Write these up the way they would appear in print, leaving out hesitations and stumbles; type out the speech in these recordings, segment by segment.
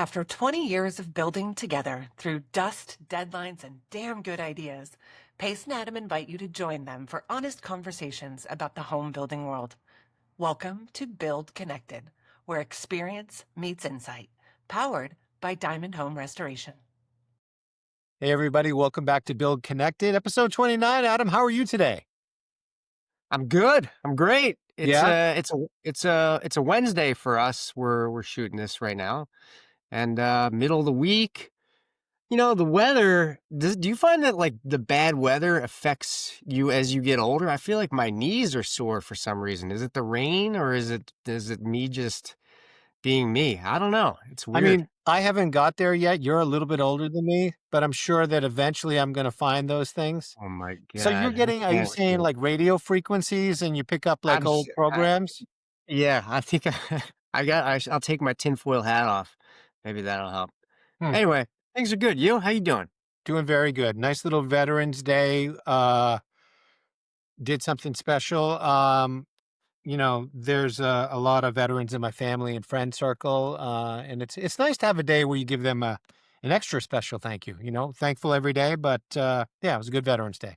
After 20 years of building together through dust, deadlines, and damn good ideas, Pace and Adam invite you to join them for honest conversations about the home building world. Welcome to Build Connected, where experience meets insight, powered by Diamond Home Restoration. Hey, everybody. Welcome back to Build Connected, episode 29. Adam, how are you today? I'm good. I'm great. It's Yeah? a Wednesday for us. We're shooting this right now, and middle of the week. The weather. Do you find that like the bad weather affects you as you get older? I feel like my knees are sore for some reason. Is it the rain or is it me just being me? I don't know. It's I weird. mean, I haven't got there yet. You're a little bit older than me, but I'm sure that eventually I'm going to find those things. Oh my So God, I are you can't saying wait. like radio frequencies and you pick up I'm like s- old I, programs? yeah. I think I'll take my tinfoil hat off. Maybe that'll help. Hmm. Anyway, things are good. You? How you doing? Doing very good. Nice little Veterans Day. Did something special. There's a lot of veterans in my family and friend circle, and it's nice to have a day where you give them an extra special thank you. Thankful every day, but yeah, it was a good Veterans Day.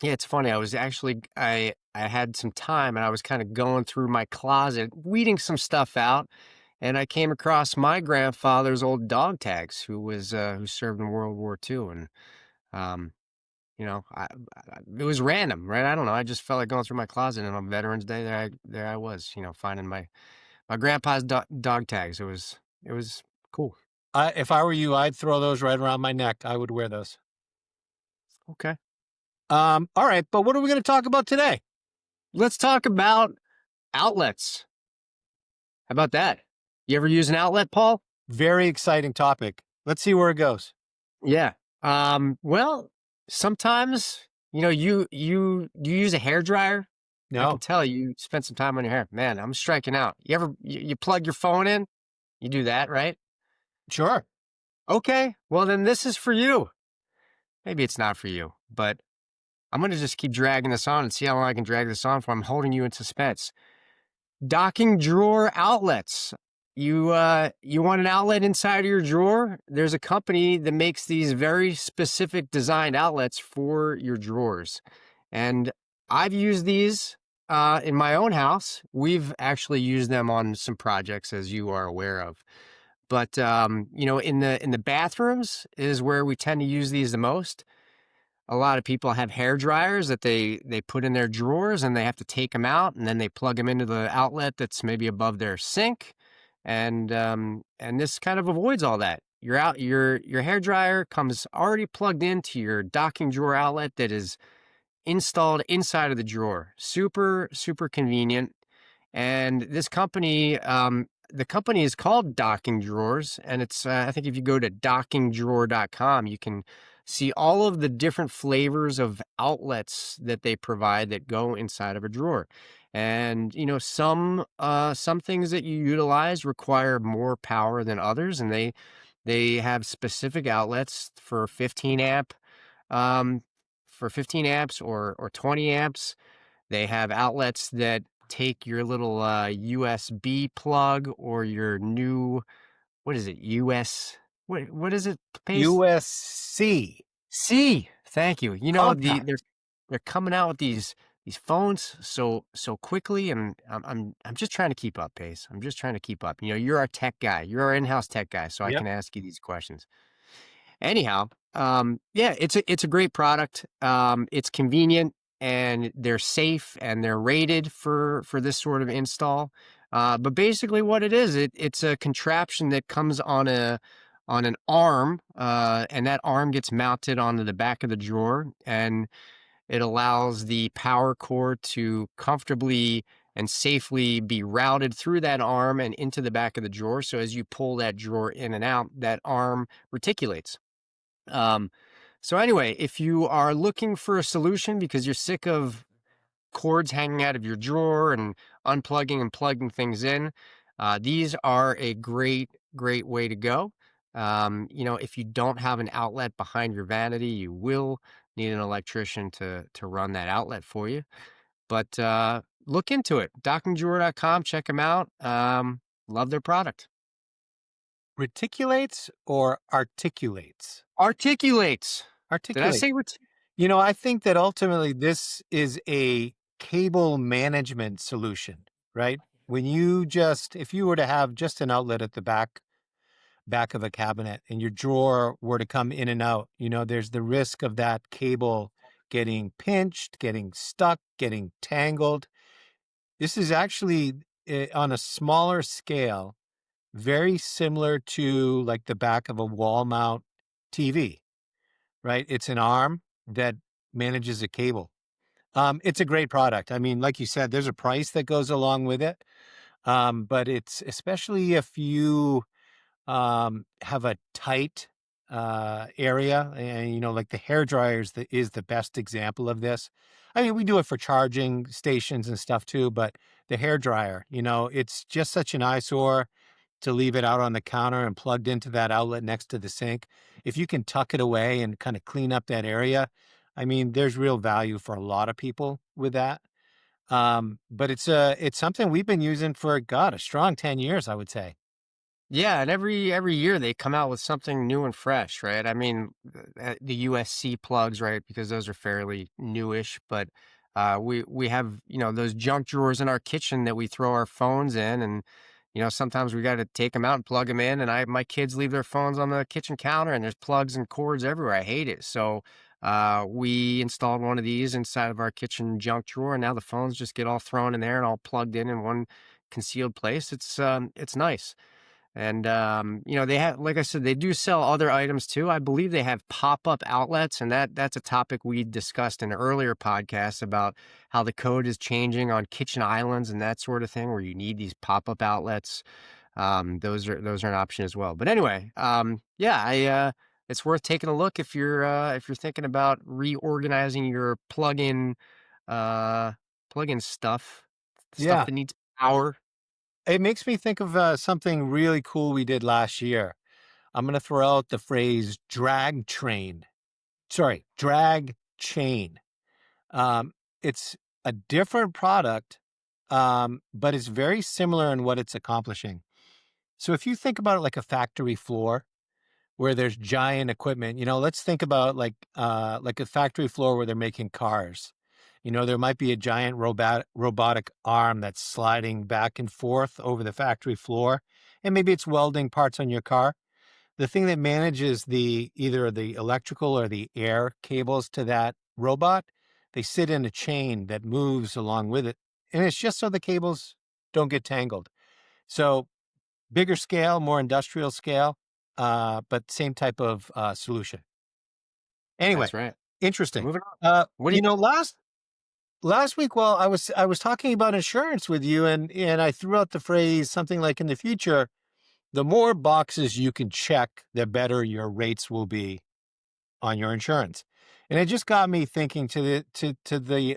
Yeah, it's funny. I had some time and I was kind of going through my closet, weeding some stuff out, and I came across my grandfather's old dog tags, who served in World War II, and um, it was random, right? I don't know. I just felt like going through my closet, and on Veterans Day, there I was, finding my grandpa's dog tags. It was cool. If I were you, I'd throw those right around my neck. I would wear those. Okay, All right, but what are we going to talk about today? let's talk about outlets. How about that? You ever use an outlet, Paul? Very exciting topic. Let's see where it goes. Yeah. Well, sometimes, you use a hair dryer. I can No, tell you spent some time on your hair. Man, I'm striking out. You plug your phone in? You do that, right? sure. Okay. Well, then this is for you. Maybe it's not for you, but I'm going to just keep dragging this on and see how long I can drag this on for. I'm holding you in suspense. Docking drawer outlets. You want an outlet inside of your drawer? There's a company that makes these very specific designed outlets for your drawers. And I've used these in my own house. We've actually used them on some projects, as you are aware of. But in the bathrooms is where we tend to use these the most. A lot of people have hair dryers that they put in their drawers and they have to take them out and then they plug them into the outlet that's maybe above their sink, and this kind of avoids all that. Your hair dryer comes already plugged into your docking drawer outlet that is installed inside of the drawer. Super super convenient. And this company, the company is called Docking Drawers, and it's I think if you go to dockingdrawer.com, you can see all of the different flavors of outlets that they provide that go inside of a drawer. And some things that you utilize require more power than others, and they have specific outlets um, for 15 amps or 20 amps. They have outlets that take your little USB plug or your new, what is it? What is it? Pace USC. C. Thank you. Compact. They're coming out with these phones so quickly, and I'm just trying to keep up, Pace. I'm just trying to keep up. You're our tech guy. You're our in-house tech guy, so I Yep. can ask you these questions. Anyhow, yeah, it's a great product. It's convenient and they're safe and they're rated for this sort of install. But basically, what it is, it's a contraption that comes on an arm, and that arm gets mounted onto the back of the drawer, and it allows the power cord to comfortably and safely be routed through that arm and into the back of the drawer. So as you pull that drawer in and out, that arm reticulates. Um, so anyway, if you are looking for a solution because you're sick of cords hanging out of your drawer and unplugging and plugging things in, these are a great way to go. If you don't have an outlet behind your vanity, you will need an electrician to run that outlet for you. But look into it. Dockingdrawer.com, check them out. Love their product. Reticulates or articulates? Articulates. Did I Articulate. say I think that ultimately this is a cable management solution, right? When you just, if you were to have just an outlet at the back of a cabinet and your drawer were to come in and out, there's the risk of that cable getting pinched, getting stuck, getting tangled. This is actually on a smaller scale, very similar to like the back of a wall mount TV, right? It's an arm that manages a cable. It's a great product. I mean, like you said, there's a price that goes along with it. But it's especially if you have a tight area, and like the hair dryer is the best example of this. I mean, we do it for charging stations and stuff too, but the hair dryer, it's just such an eyesore to leave it out on the counter and plugged into that outlet next to the sink. If you can tuck it away and kind of clean up that area, I mean, there's real value for a lot of people with that. But it's something we've been using for God, a strong 10 years, I would say. Yeah, and every year they come out with something new and fresh, right? I mean, the USC plugs, right? Because those are fairly newish, but we have those junk drawers in our kitchen that we throw our phones in, and sometimes we got to take them out and plug them in. And my kids leave their phones on the kitchen counter, and there's plugs and cords everywhere. I hate it. So we installed one of these inside of our kitchen junk drawer, and now the phones just get all thrown in there and all plugged in one concealed place. It's nice. And, they have, like I said, they do sell other items too. I believe they have pop-up outlets, and that's a topic we discussed in an earlier podcast about how the code is changing on kitchen islands and that sort of thing, where you need these pop-up outlets. Those are an option as well. But anyway, yeah, it's worth taking a look if you're thinking about reorganizing your uh, plug-in stuff Yeah. that needs power. It makes me think of something really cool we did last year. I'm going to throw out the phrase drag train. Sorry, drag chain. It's a different product, but it's very similar in what it's accomplishing. So if you think about it like a factory floor where there's giant equipment, let's think about like a factory floor where they're making cars. There might be a giant robotic arm that's sliding back and forth over the factory floor, and maybe it's welding parts on your car. The thing that manages either the electrical or the air cables to that robot, they sit in a chain that moves along with it. And it's just so the cables don't get tangled. So bigger scale, more industrial scale, but same type of solution. Anyway, That's right. interesting. Moving on. What do you Last week, well, I was talking about insurance with you, and I threw out the phrase something like, in the future, the more boxes you can check, the better your rates will be on your insurance. And it just got me thinking to the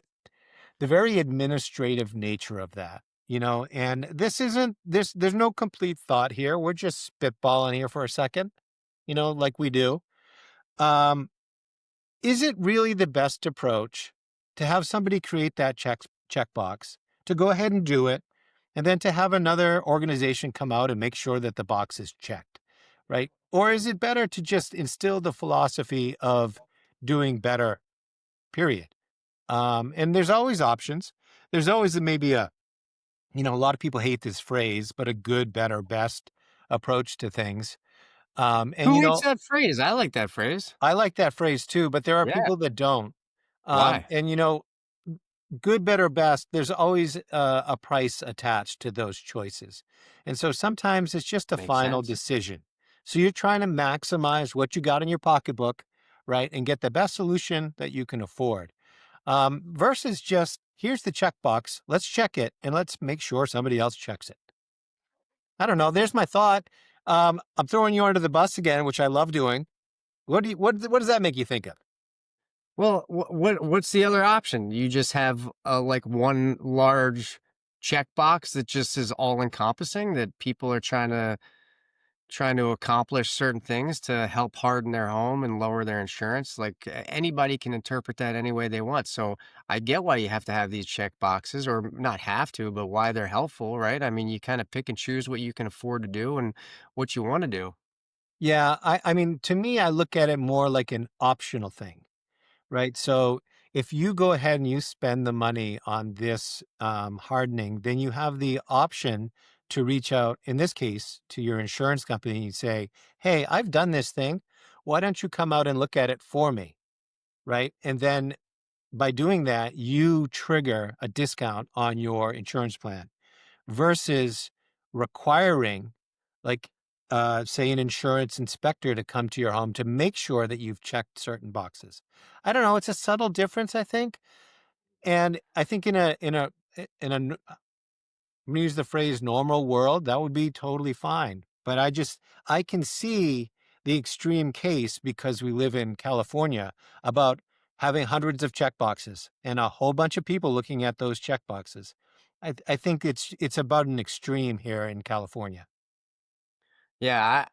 very administrative nature of that. And there's no complete thought here. We're just spitballing here for a second, like we do. Um, is it really the best approach to have somebody create that checkbox, to go ahead and do it, and then to have another organization come out and make sure that the box is checked, right? Or is it better to just instill the philosophy of doing better, period? And there's always options. There's always maybe a lot of people hate this phrase, but a good, better, best approach to things. And, Who hates that phrase? I like that phrase. I like that phrase too, but there are Yeah. people that don't. Why? And, good, better, best, there's always a price attached to those choices. And so sometimes it's just a Makes final sense. decision. So you're trying to maximize what you got in your pocketbook, right? And get the best solution that you can afford. Versus just, here's the checkbox, let's check it, and let's make sure somebody else checks it. I don't know. There's my thought. I'm throwing you under the bus again, which I love doing. What does that make you think of? Well, what's the other option? You just have like one large checkbox that just is all encompassing, that people are trying to accomplish certain things to help harden their home and lower their insurance. Like anybody can interpret that any way they want. So I get why you have to have these check boxes, or not have to, but why they're helpful, right? I mean, you kind of pick and choose what you can afford to do and what you want to do. Yeah, I mean, to me, I look at it more like an optional thing, right? So if you go ahead and you spend the money on this hardening, then you have the option to reach out, in this case, to your insurance company and say, hey, I've done this thing. Why don't you come out and look at it for me? Right. And then by doing that, you trigger a discount on your insurance plan versus requiring, like, say, an insurance inspector to come to your home to make sure that you've checked certain boxes. I don't know. It's a subtle difference, I think. And I think I'm gonna use the phrase normal world, that would be totally fine. But I can see the extreme case because we live in California about having hundreds of check boxes and a whole bunch of people looking at those check boxes. I think it's about an extreme here in California. Yeah,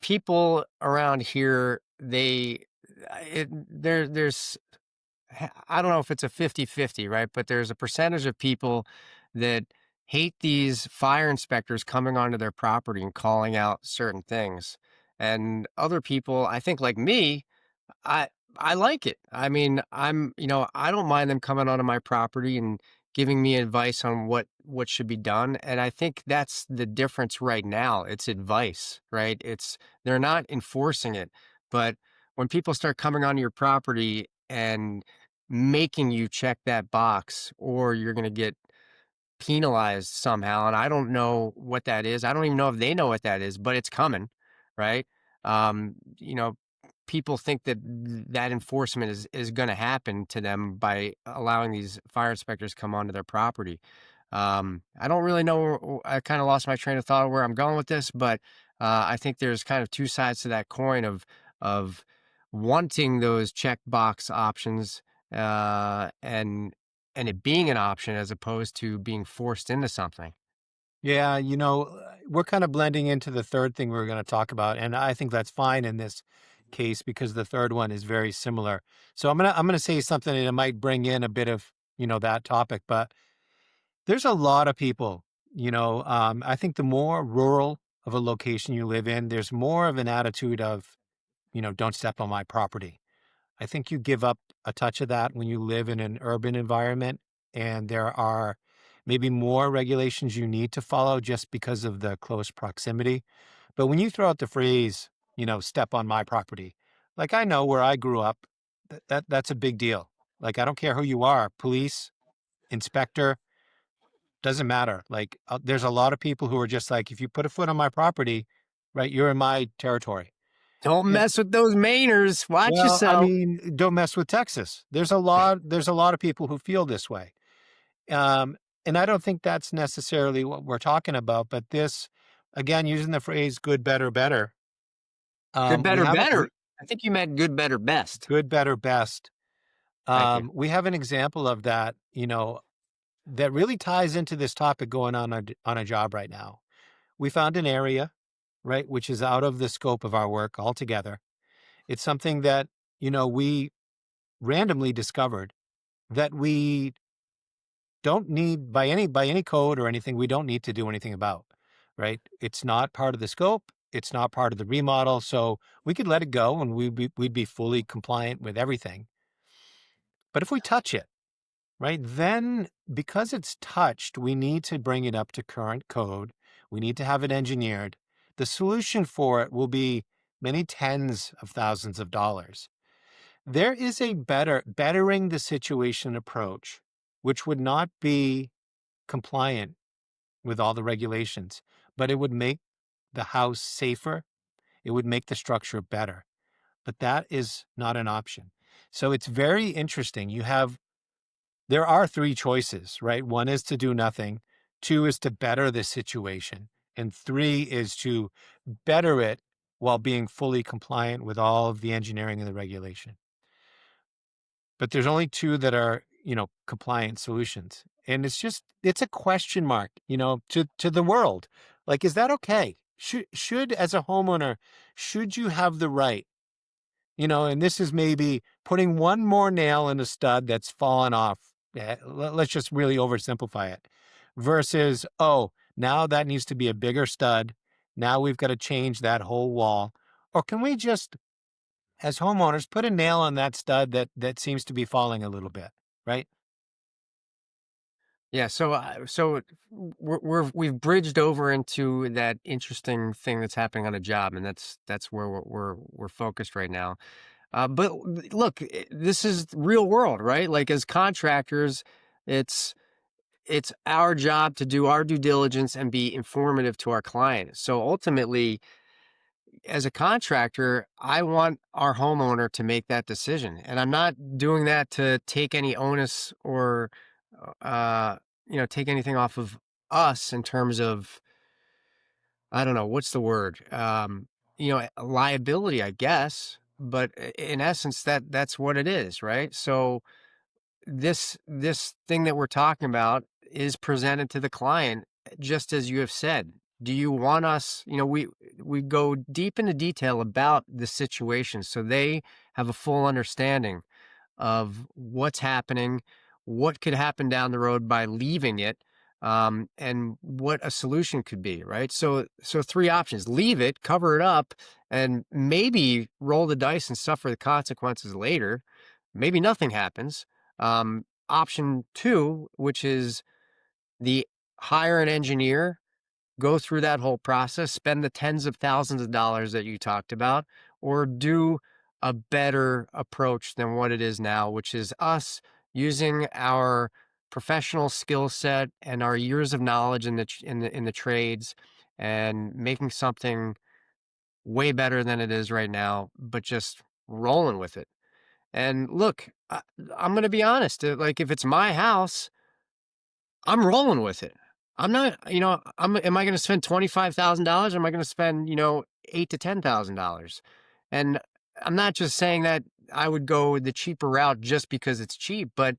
people around here, there's I don't know if it's a 50-50, right? But there's a percentage of people that hate these fire inspectors coming onto their property and calling out certain things. And other people, I think like me, I I like it. I mean, I don't mind them coming onto my property and giving me advice on what should be done. And I think that's the difference right now. It's advice, right? They're not enforcing it. But when people start coming onto your property and making you check that box, or you're going to get penalized somehow, and I don't know what that is. I don't even know if they know what that is, but it's coming, right? Um, you know, People think that that enforcement is going to happen to them by allowing these fire inspectors come onto their property. I don't really know. I kind of lost my train of thought of where I'm going with this, but I think there's kind of two sides to that coin of wanting those checkbox options, and it being an option as opposed to being forced into something. Yeah, we're kind of blending into the third thing we're going to talk about, and I think that's fine in this case because the third one is very similar. So I'm gonna say something and it might bring in a bit of that topic, but there's a lot of people. I think the more rural of a location you live in, there's more of an attitude of don't step on my property. I think you give up a touch of that when you live in an urban environment, and there are maybe more regulations you need to follow just because of the close proximity. But when you throw out the phrase, step on my property, like I know where I grew up, that's a big deal. Like I don't care who you are, police, inspector, doesn't matter. Like there's a lot of people who are just like, if you put a foot on my property, right, you're in my territory. Don't mess with those Mainers. Watch Well, I yourself. mean, don't mess with Texas. There's a lot of people who feel this way. Um, and I don't think that's necessarily what we're talking about, but this, again, using the phrase good, better, better. Good, We better, have better. I think you meant good, better, best. good, better, best. Thank you. We have an example of that, that really ties into this topic going on a job right now. We found an area, right, which is out of the scope of our work altogether. It's something that, we randomly discovered that we don't need by any code or anything, we don't need to do anything about, right? It's not part of the scope. It's not part of the remodel. So we could let it go and we'd be fully compliant with everything. But if we touch it, right, then because it's touched, we need to bring it up to current code. We need to have it engineered. The solution for it will be many tens of thousands of dollars. There is a bettering the situation approach, which would not be compliant with all the regulations, but it would make the house safer. It would make the structure better. But that is not an option. So it's very interesting. There are three choices, right? One is to do nothing. Two is to better the situation. And three is to better it while being fully compliant with all of the engineering and the regulation. But there's only two that are, compliant solutions. And it's a question mark, to the world. Like, is that okay? Should as a homeowner, should you have the right, and this is maybe putting one more nail in a stud that's fallen off. Let's just really oversimplify it versus, oh, now that needs to be a bigger stud Now we've got to change that whole wall. Or can we just, as homeowners, put a nail on that stud that seems to be falling a little bit, right? Yeah, so we've bridged over into that interesting thing that's happening on a job, and that's where we're focused right now. But look, this is real world, right? Like as contractors, it's it's our job to do our due diligence and be informative to our client. So ultimately, as a contractor, I want our homeowner to make that decision. And I'm not doing that to take any onus or, uh, take anything off of us in terms of, I don't know, what's the word? Liability, I guess. But in essence, that's what it is, right? So this thing that we're talking about is presented to the client just as you have said. Do you want us, we go deep into detail about the situation so they have a full understanding of what's happening, what could happen down the road by leaving it, and what a solution could be, right? So three options: leave it, cover it up, and maybe roll the dice and suffer the consequences later. Maybe nothing happens. Option two, which is the hire an engineer, go through that whole process, spend the tens of thousands of dollars that you talked about, or do a better approach than what it is now, which is us using our professional skill set and our years of knowledge in the trades and making something way better than it is right now, but just rolling with it. And look, I'm going to be honest. Like if it's my house, I'm rolling with it. I'm not, am I going to spend $25,000 or am I going to spend, eight to $10,000? And I'm not just saying that I would go the cheaper route just because it's cheap, but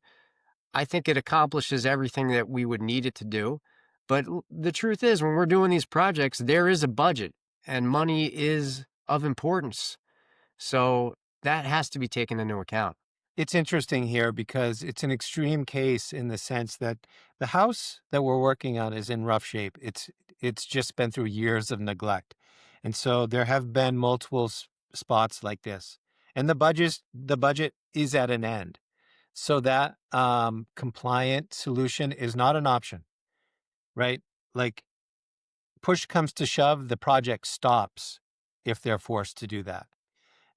I think it accomplishes everything that we would need it to do. But the truth is, when we're doing these projects, there is a budget and money is of importance. So that has to be taken into account. It's interesting here because it's an extreme case in the sense that the house that we're working on is in rough shape. It's just been through years of neglect. And so there have been multiple spots like this. And the budget is at an end. So that compliant solution is not an option, right? Like push comes to shove, the project stops if they're forced to do that.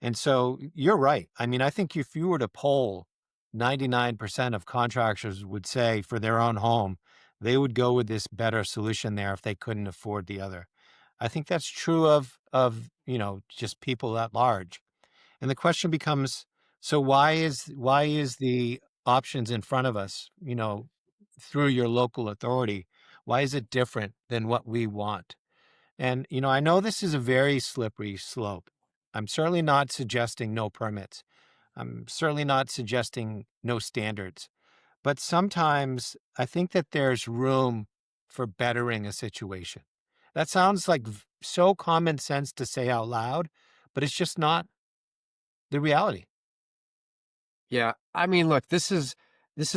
And so you're right. I mean, I think if you were to poll, 99% of contractors would say for their own home, they would go with this better solution there if they couldn't afford the other. I think that's true of just people at large. And the question becomes, so why is the options in front of us, through your local authority, why is it different than what we want? And, I know this is a very slippery slope. I'm certainly not suggesting no permits. I'm certainly not suggesting no standards. But sometimes I think that there's room for bettering a situation. That sounds like so common sense to say out loud, but it's just not the reality. Yeah. I mean, look, this is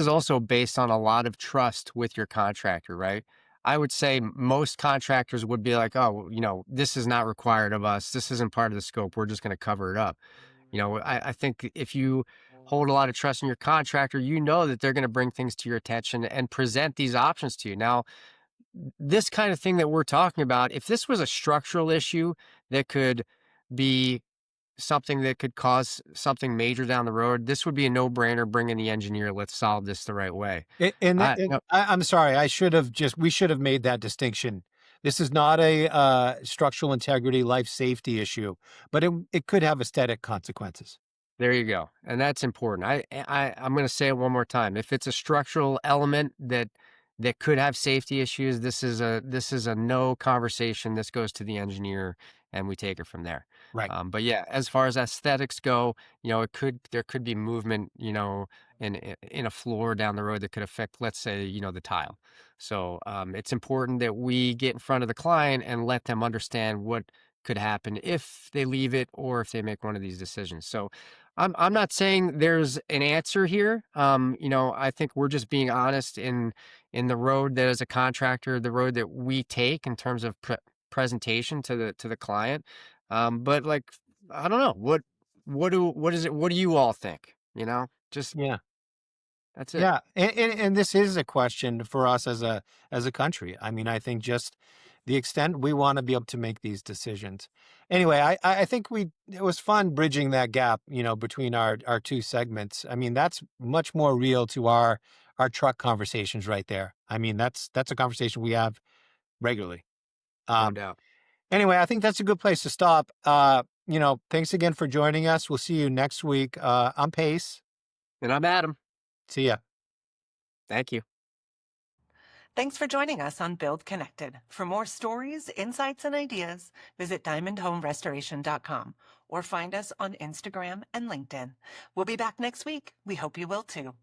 also based on a lot of trust with your contractor, right? I would say most contractors would be like, "Oh, this is not required of us. This isn't part of the scope. We're just going to cover it up." I think if you hold a lot of trust in your contractor, you know that they're going to bring things to your attention and present these options to you. Now, this kind of thing that we're talking about, if this was a structural issue that could be something that could cause something major down the road, this would be a no-brainer. Bring in the engineer. Let's solve this the right way. I'm sorry, we should have made that distinction. This is not a structural integrity, life safety issue, but it could have aesthetic consequences. There you go, and that's important. I'm going to say it one more time. If it's a structural element that could have safety issues, this is a no conversation. This goes to the engineer, and we take it from there. Right. But yeah, as far as aesthetics go, there could be movement, in a floor down the road that could affect, let's say, the tile. So it's important that we get in front of the client and let them understand what could happen if they leave it or if they make one of these decisions. So I'm not saying there's an answer here. I think we're just being honest in the road that as a contractor, the road that we take in terms of presentation to the client. But like, I don't know what do you all think? Just Yeah. that's it. Yeah, and this is a question for us as a country. I mean, I think just the extent we want to be able to make these decisions. Anyway, I think it was fun bridging that gap, between our two segments. I mean, that's much more real to our truck conversations right there. I mean, that's a conversation we have regularly. No Um, doubt. anyway, I think that's a good place to stop. Thanks again for joining us. We'll see you next week. I'm Pace. And I'm Adam. See ya. Thank you. Thanks for joining us on Build Connected. For more stories, insights, and ideas, visit diamondhomerestoration.com or find us on Instagram and LinkedIn. We'll be back next week. We hope you will too.